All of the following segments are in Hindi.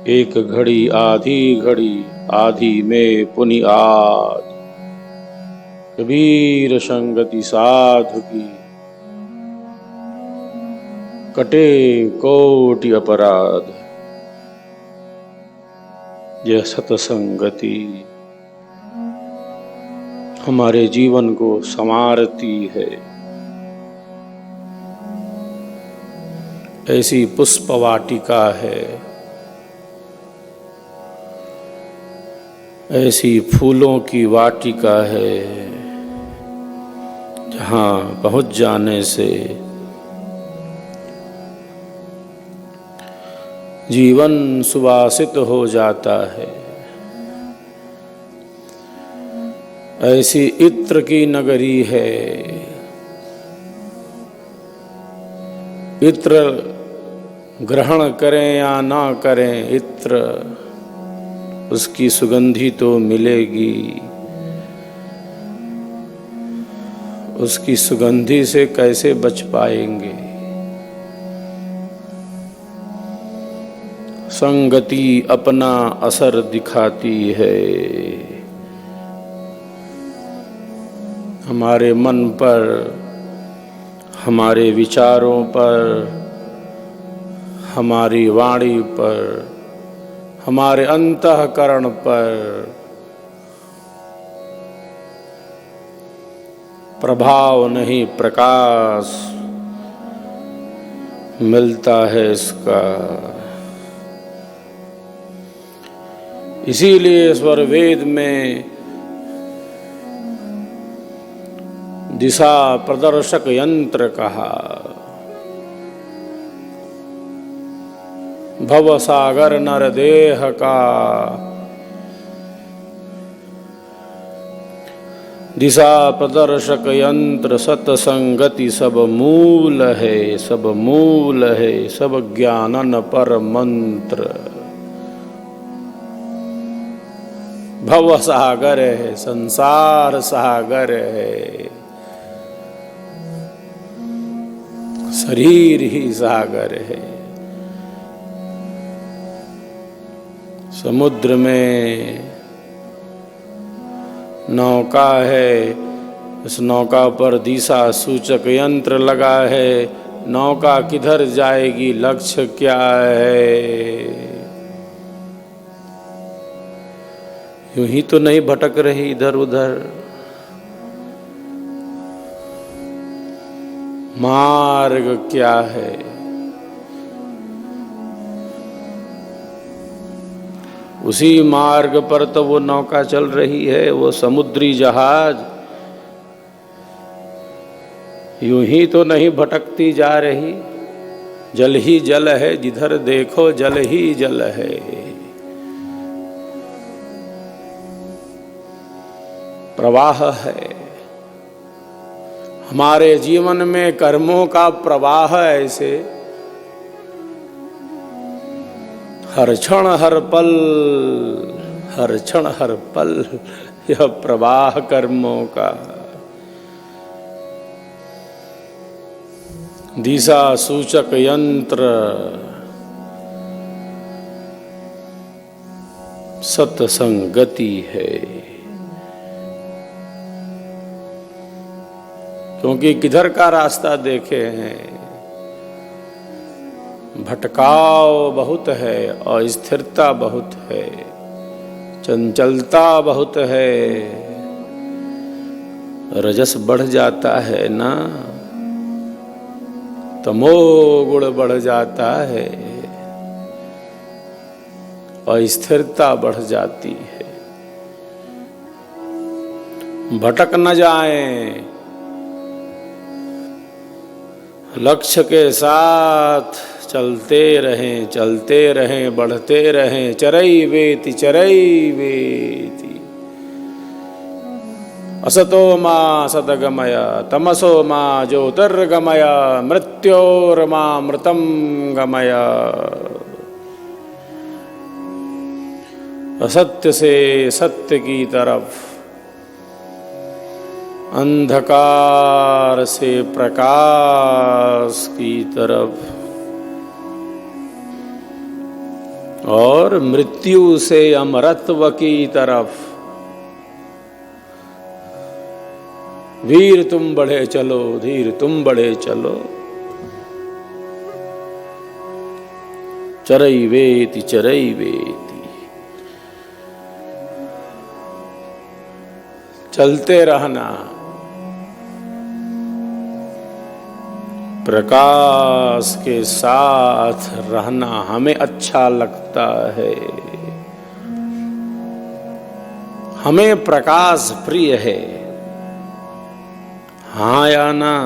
एक घड़ी आधी में पुनि आध। कबीर संगति साधु की, कटे कोटि अपराध। यह सतसंगति हमारे जीवन को संवारती है। ऐसी पुष्प वाटिका है, ऐसी फूलों की वाटिका है, जहाँ पहुँच जाने से जीवन सुवासित हो जाता है। ऐसी इत्र की नगरी है। इत्र ग्रहण करें या ना करें, इत्र उसकी सुगंधी तो मिलेगी। उसकी सुगंधी से कैसे बच पाएंगे। संगति अपना असर दिखाती है। हमारे मन पर, हमारे विचारों पर, हमारी वाणी पर, हमारे अंतःकरण पर प्रभाव नहीं, प्रकाश मिलता है इसका। इसीलिए स्वर वेद में दिशा प्रदर्शक यंत्र कहा। भव सागर नर देह का दिशा प्रदर्शक यंत्र। सतसंगति सब मूल है, सब मूल है, सब ज्ञानन पर मंत्र। भव सागर है, संसार सागर है, शरीर ही सागर है। समुद्र में नौका है, उस नौका पर दिशा सूचक यंत्र लगा है। नौका किधर जाएगी, लक्ष्य क्या है। यूं ही तो नहीं भटक रही इधर उधर। मार्ग क्या है। उसी मार्ग पर तो वो नौका चल रही है, वो समुद्री जहाज। यूं ही तो नहीं भटकती जा रही। जल ही जल है, जिधर देखो जल ही जल है। प्रवाह है। हमारे जीवन में कर्मों का प्रवाह ऐसे हर क्षण हर पल, हर क्षण हर पल यह प्रवाह कर्मों का। दिशा सूचक यंत्र सतसंगति है। क्योंकि किधर का रास्ता देखे हैं, भटकाव बहुत है, अस्थिरता बहुत है, चंचलता बहुत है। रजस बढ़ जाता है ना, तमोगुण बढ़ जाता है, अस्थिरता बढ़ जाती है। भटक न जाएं, लक्ष्य के साथ चलते रहें, बढ़ते रहें। चरई वेति असतो मा सदगमय, तमसो मा ज्योतिर्गमय, मृत्योर्मा मृतं गमय। असत्य से सत्य की तरफ, अंधकार से प्रकाश की तरफ और मृत्यु से अमरत्व की तरफ। वीर तुम बढ़े चलो, धीर तुम बढ़े चलो, चरैवेति चरैवेति। चलते रहना, प्रकाश के साथ रहना हमें अच्छा लगता है। हमें प्रकाश प्रिय है, हाँ या ना?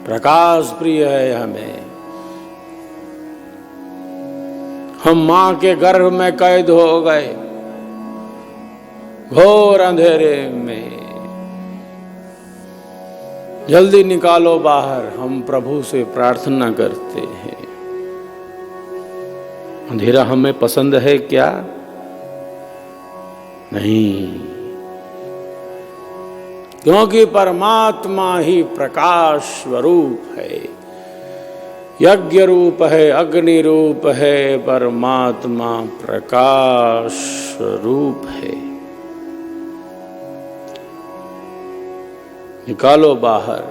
प्रकाश प्रिय है हमें। हम मां के गर्भ में कैद हो गए घोर अंधेरे में, जल्दी निकालो बाहर, हम प्रभु से प्रार्थना करते हैं। अंधेरा हमें पसंद है क्या? नहीं, क्योंकि परमात्मा ही प्रकाश स्वरूप है, यज्ञ रूप है, अग्नि रूप है, परमात्मा प्रकाश स्वरूप है। निकालो बाहर,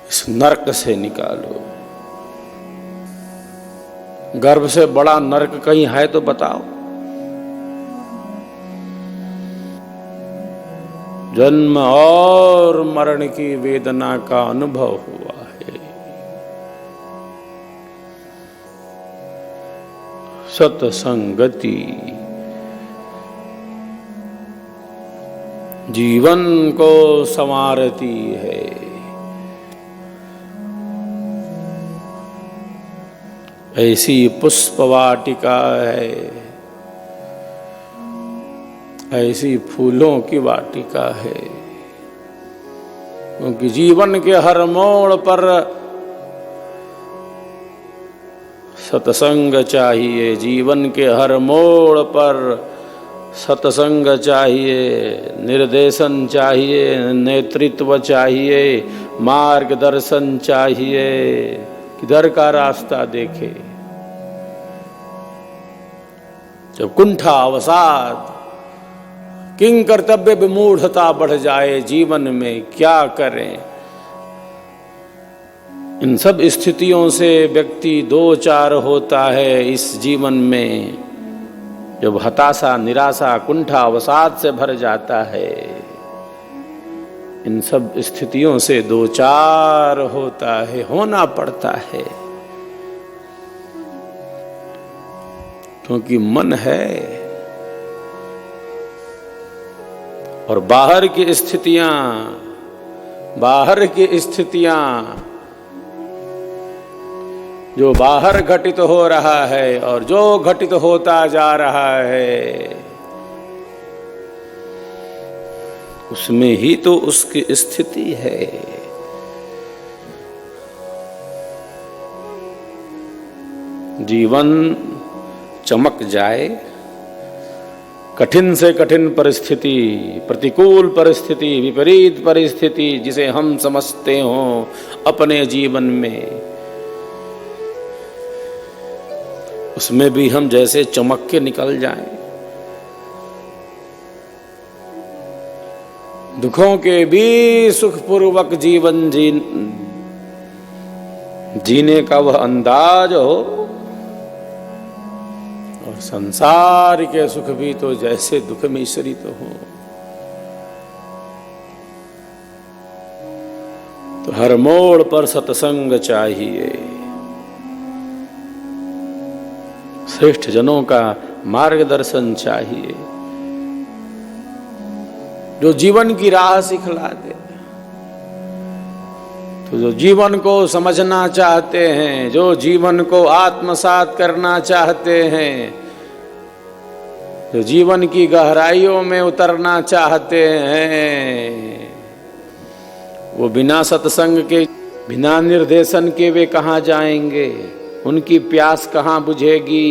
इस नरक से निकालो। गर्भ से बड़ा नरक कहीं है तो बताओ। जन्म और मरण की वेदना का अनुभव हुआ है। सत्संगति जीवन को संवारती है। ऐसी पुष्प वाटिका है, ऐसी फूलों की वाटिका है, क्योंकि जीवन के हर मोड़ पर सत्संग चाहिए। जीवन के हर मोड़ पर सत्संग चाहिए, निर्देशन चाहिए, नेतृत्व चाहिए, मार्गदर्शन चाहिए। किधर का रास्ता देखे? जब कुंठा अवसाद, किंग कर्तव्य विमूढ़ता बढ़ जाए जीवन में, क्या करें? इन सब स्थितियों से व्यक्ति दो चार होता है इस जीवन में। जब हताशा, निराशा, कुंठा अवसाद से भर जाता है, इन सब स्थितियों से दो चार होता है, होना पड़ता है, क्योंकि मन है और बाहर की स्थितियां जो बाहर घटित हो रहा है और जो घटित होता जा रहा है, उसमें ही तो उसकी स्थिति है। जीवन चमक जाए, कठिन से कठिन परिस्थिति, प्रतिकूल परिस्थिति, विपरीत परिस्थिति जिसे हम समझते हों अपने जीवन में, उसमें भी हम जैसे चमक के निकल जाएं। दुखों के भी सुखपूर्वक जीवन जीने का वह अंदाज हो, और संसार के सुख भी तो जैसे दुख मिश्रित हो। तो हर मोड़ पर सत्संग चाहिए, श्रेष्ठ जनों का मार्गदर्शन चाहिए, जो जीवन की राह सिखला दे। तो जो जीवन को समझना चाहते हैं, जो जीवन को आत्मसात करना चाहते हैं, जो जीवन की गहराइयों में उतरना चाहते हैं, वो बिना सत्संग के, बिना निर्देशन के वे कहाँ जाएंगे? उनकी प्यास कहाँ बुझेगी?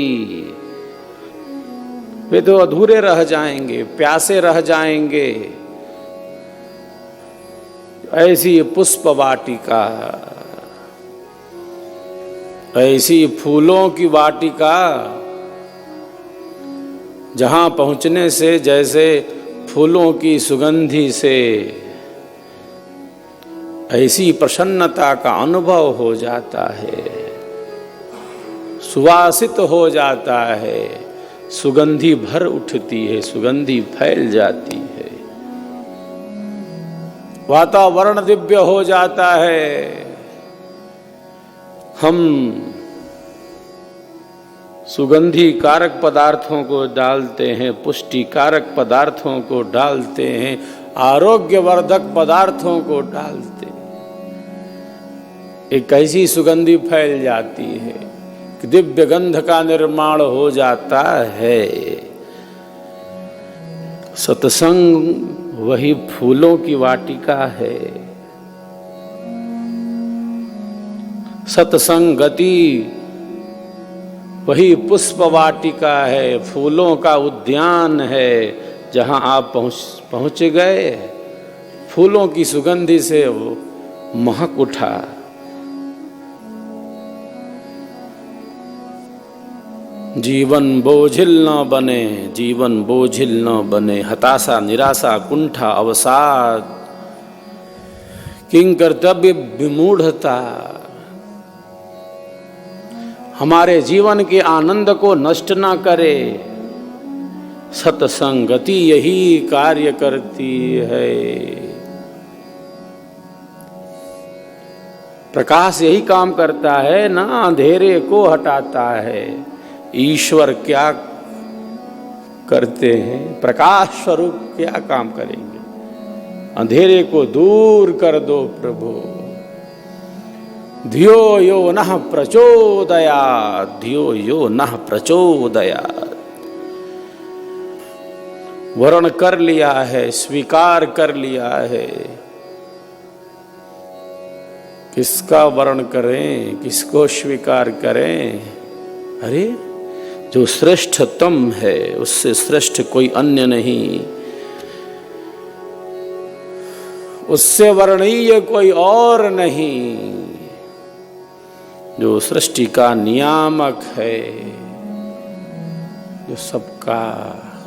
वे तो अधूरे रह जाएंगे, प्यासे रह जाएंगे। ऐसी पुष्प वाटिका, ऐसी फूलों की वाटिका जहां पहुंचने से जैसे फूलों की सुगंधि से ऐसी प्रसन्नता का अनुभव हो जाता है, सुवासित हो जाता है, सुगंधि भर उठती है, सुगंधि फैल जाती है, वातावरण दिव्य हो जाता है। हम सुगंधि कारक पदार्थों को डालते हैं, पुष्टि कारक पदार्थों को डालते हैं, आरोग्यवर्धक पदार्थों को डालते हैं। एक ऐसी सुगंधि फैल जाती है कि दिव्य गंध का निर्माण हो जाता है। सत्संग वही फूलों की वाटिका है। सत्संगति वही पुष्प वाटिका है, फूलों का उद्यान है। जहां आप पहुंच गए, फूलों की सुगंधि से वो महक उठा। जीवन बोझिल न बने, जीवन बोझिल न बने, हताशा निराशा कुंठा अवसाद किंग कर्तव्य विमूढ़ता हमारे जीवन के आनंद को नष्ट ना करे। सत्संगति यही कार्य करती है। प्रकाश यही काम करता है ना, अंधेरे को हटाता है। ईश्वर क्या करते हैं? प्रकाश स्वरूप क्या काम करेंगे? अंधेरे को दूर कर दो प्रभु। धियो यो नः प्रचोदयात्, धियो यो नः प्रचोदयात्। वर्ण कर लिया है, स्वीकार कर लिया है। किसका वर्ण करें, किसको स्वीकार करें? अरे जो श्रेष्ठतम है उससे श्रेष्ठ कोई अन्य नहीं, उससे वर्णीय कोई और नहीं। जो सृष्टि का नियामक है, जो सबका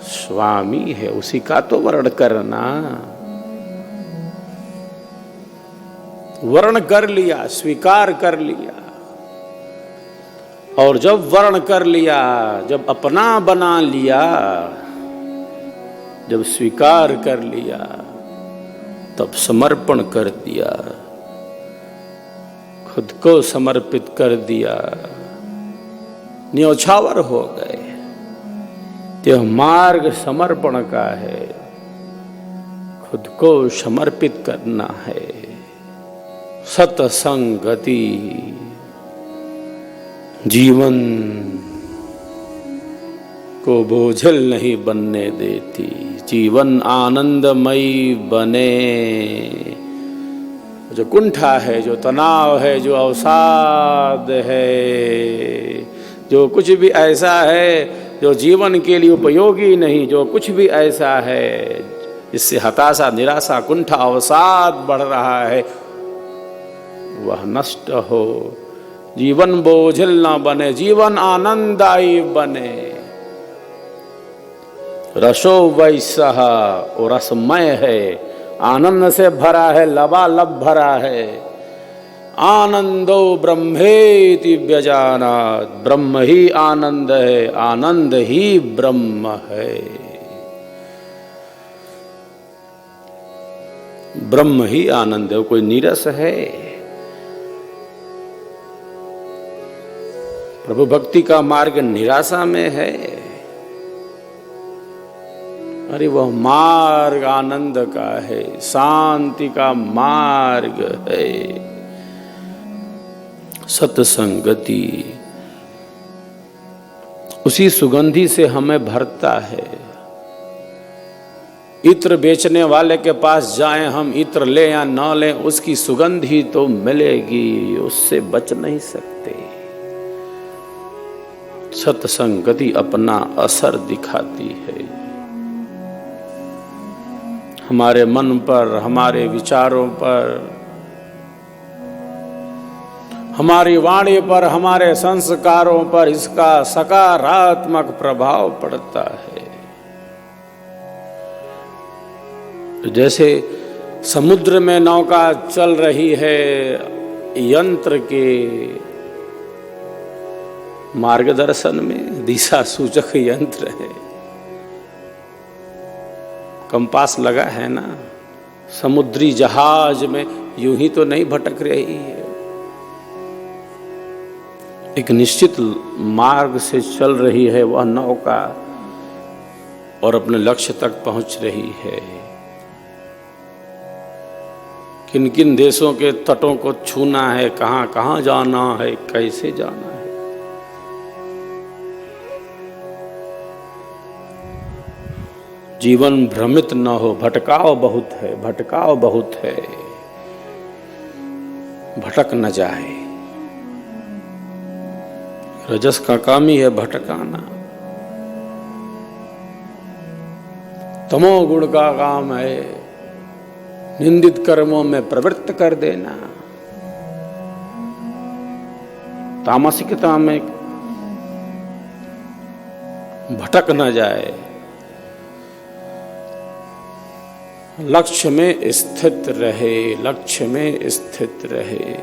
स्वामी है, उसी का तो वर्ण करना। वर्ण कर लिया, स्वीकार कर लिया। और जब वर्ण कर लिया, जब अपना बना लिया, जब स्वीकार कर लिया, तब समर्पण कर दिया, खुद को समर्पित कर दिया, न्योछावर हो गए। यह मार्ग समर्पण का है, खुद को समर्पित करना है। सत्संगति जीवन को बोझल नहीं बनने देती, जीवन आनंदमयी बने। जो कुंठा है, जो तनाव है, जो अवसाद है, जो कुछ भी ऐसा है जो जीवन के लिए उपयोगी नहीं, जो कुछ भी ऐसा है जिससे हताशा निराशा कुंठा अवसाद बढ़ रहा है, वह नष्ट हो। जीवन बोझिल न बने, जीवन आनंददायी बने। रसो वैसह, वो रसमय है, आनंद से भरा है, लबालब भरा है। आनंदो ब्रह्मेति व्यजानात्, ब्रह्म ही आनंद है, आनंद ही ब्रह्म है। ब्रह्म ही आनंद है, कोई नीरस है? प्रभु भक्ति का मार्ग निराशा में है? अरे वह मार्ग आनंद का है, शांति का मार्ग है। सत्संगति उसी सुगंधि से हमें भरता है। इत्र बेचने वाले के पास जाएं हम, इत्र ले या न ले, उसकी सुगंधी तो मिलेगी, उससे बच नहीं सकते। सत्संगति अपना असर दिखाती है हमारे मन पर, हमारे विचारों पर, हमारी वाणी पर, हमारे संस्कारों पर इसका सकारात्मक प्रभाव पड़ता है। तो जैसे समुद्र में नौका चल रही है, यंत्र के मार्गदर्शन में, दिशा सूचक यंत्र है, कंपास लगा है ना, समुद्री जहाज में यूं ही तो नहीं भटक रही है, एक निश्चित मार्ग से चल रही है वह नौका और अपने लक्ष्य तक पहुंच रही है। किन किन देशों के तटों को छूना है, कहां कहां जाना है, कैसे जाना है। जीवन भ्रमित न हो, भटकाव बहुत है, भटकाव बहुत है, भटक न जाए। रजस का काम ही है भटकाना, तमोगुण का काम है निंदित कर्मों में प्रवृत्त कर देना, तामसिकता में भटक न जाए, लक्ष्य में स्थित रहे, लक्ष्य में स्थित रहे,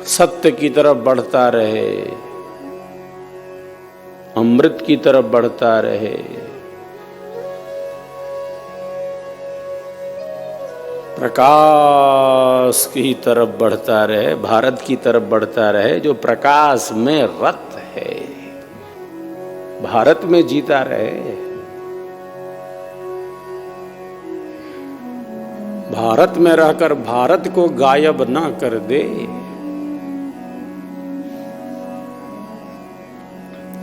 सत्य की तरफ बढ़ता रहे, अमृत की तरफ बढ़ता रहे, प्रकाश की तरफ बढ़ता रहे, भारत की तरफ बढ़ता रहे जो प्रकाश में रत है, भारत में जीता रहे, भारत में रहकर भारत को गायब ना कर दे।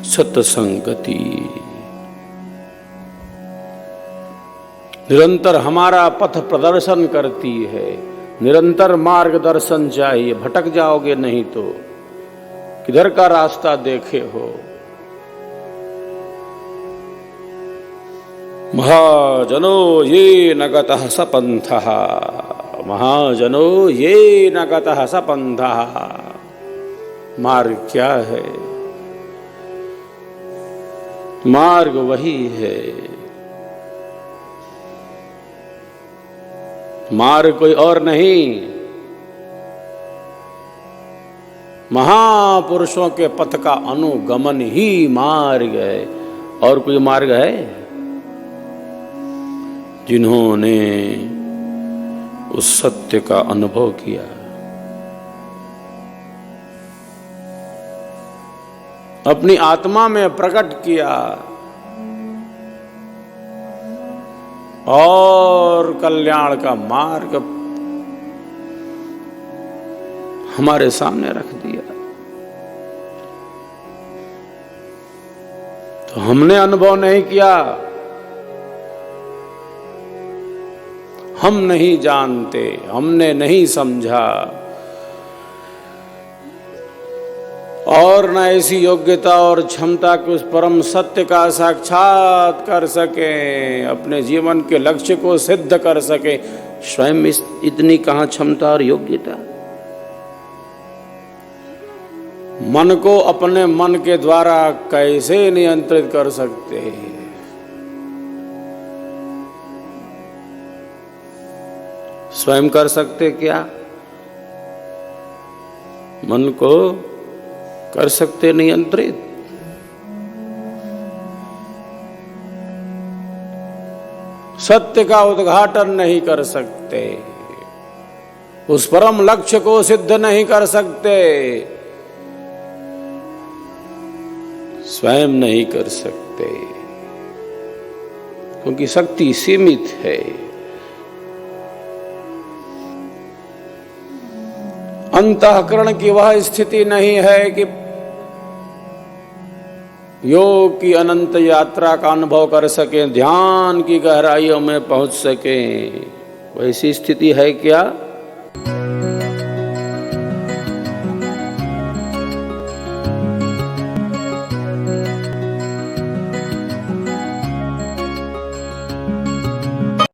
सत्संगति निरंतर हमारा पथ प्रदर्शन करती है, निरंतर मार्गदर्शन चाहिए, भटक जाओगे नहीं तो, किधर का रास्ता देखे हो। महाजनो ये न गतः स पंथः, महाजनो ये न गतः स पंथः। मार्ग क्या है? मार्ग वही है, मार्ग कोई और नहीं, महापुरुषों के पथ का अनुगमन ही मार्ग है। और कोई मार्ग है? जिन्होंने उस सत्य का अनुभव किया, अपनी आत्मा में प्रकट किया और कल्याण का मार्ग हमारे सामने रख दिया। तो हमने अनुभव नहीं किया, हम नहीं जानते, हमने नहीं समझा, और न ऐसी योग्यता और क्षमता कि उस परम सत्य का साक्षात कर सके, अपने जीवन के लक्ष्य को सिद्ध कर सके। स्वयं इतनी कहाँ क्षमता और योग्यता। मन को अपने मन के द्वारा कैसे नियंत्रित कर सकते हैं? स्वयं कर सकते क्या? मन को कर सकते नियंत्रित? सत्य का उद्घाटन नहीं कर सकते, उस परम लक्ष्य को सिद्ध नहीं कर सकते, स्वयं नहीं कर सकते, क्योंकि शक्ति सीमित है। अंतःकरण की वह स्थिति नहीं है कि योग की अनंत यात्रा का अनुभव कर सके, ध्यान की गहराइयों में पहुंच सके। वैसी स्थिति है क्या?